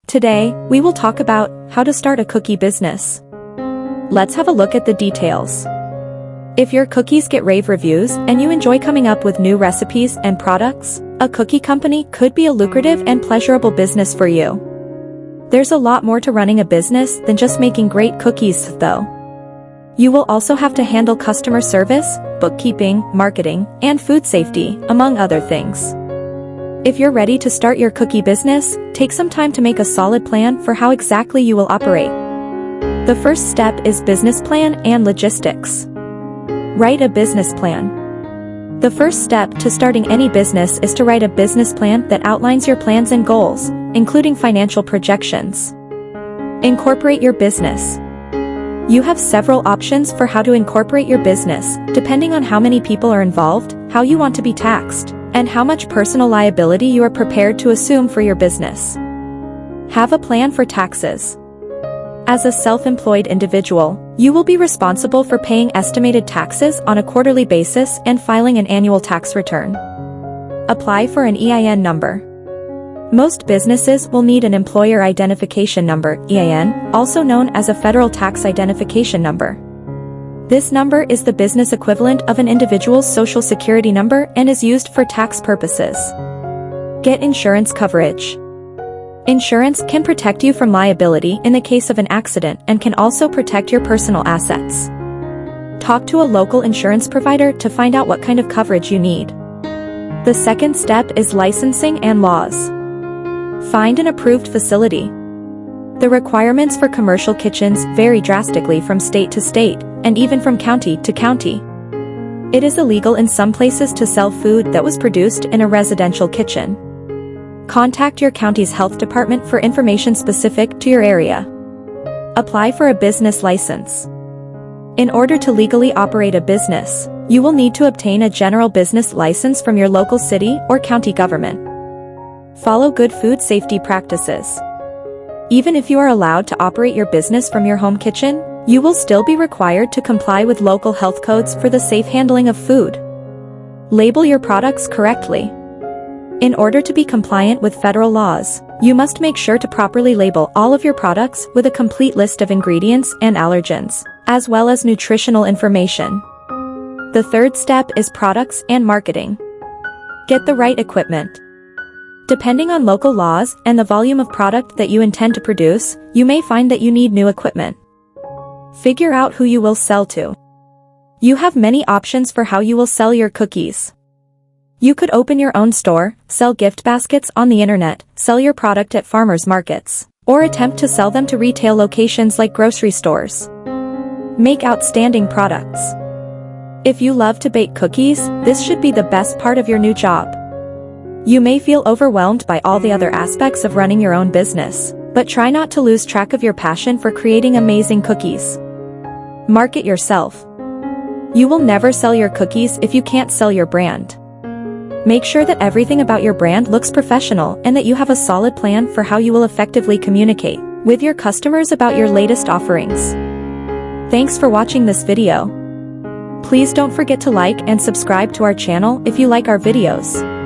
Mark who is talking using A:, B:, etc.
A: Today, we will talk about how to start a cookie business. Let's have a look at the details. If your cookies get rave reviews and you enjoy coming up with new recipes and products, a cookie company could be a lucrative and pleasurable business for you. There's a lot more to running a business than just making great cookies, though. You will also have to handle customer service, bookkeeping, marketing, and food safety, among other things. If you're ready to start your cookie business, take some time to make a solid plan for how exactly you will operate. The first step is business plan and logistics. Write a business plan. The first step to starting any business is to write a business plan that outlines your plans and goals, including financial projections. Incorporate your business. You have several options for how to incorporate your business, depending on how many people are involved, how you want to be taxed, and how much personal liability you are prepared to assume for your business. Have a plan for taxes. As a self-employed individual, you will be responsible for paying estimated taxes on a quarterly basis and filing an annual tax return. Apply for an EIN number. Most businesses will need an Employer Identification Number, EIN, also known as a Federal Tax Identification Number. This number is the business equivalent of an individual's Social Security number and is used for tax purposes. Get insurance coverage. Insurance can protect you from liability in the case of an accident and can also protect your personal assets. Talk to a local insurance provider to find out what kind of coverage you need. The second step is licensing and laws. Find an approved facility. The requirements for commercial kitchens vary drastically from state to state, and even from county to county. It is illegal in some places to sell food that was produced in a residential kitchen. Contact your county's health department for information specific to your area. Apply for a business license. In order to legally operate a business, you will need to obtain a general business license from your local city or county government. Follow good food safety practices. Even if you are allowed to operate your business from your home kitchen, you will still be required to comply with local health codes for the safe handling of food. Label your products correctly. In order to be compliant with federal laws, you must make sure to properly label all of your products with a complete list of ingredients and allergens, as well as nutritional information. The third step is products and marketing. Get the right equipment. Depending on local laws and the volume of product that you intend to produce, you may find that you need new equipment. Figure out who you will sell to. You have many options for how you will sell your cookies. You could open your own store, sell gift baskets on the internet, sell your product at farmers markets, or attempt to sell them to retail locations like grocery stores. Make outstanding products. If you love to bake cookies, this should be the best part of your new job. You may feel overwhelmed by all the other aspects of running your own business, but try not to lose track of your passion for creating amazing cookies. Market yourself. You will never sell your cookies if you can't sell your brand. Make sure that everything about your brand looks professional and that you have a solid plan for how you will effectively communicate with your customers about your latest offerings. Thanks for watching this video. Please don't forget to like and subscribe to our channel if you like our videos.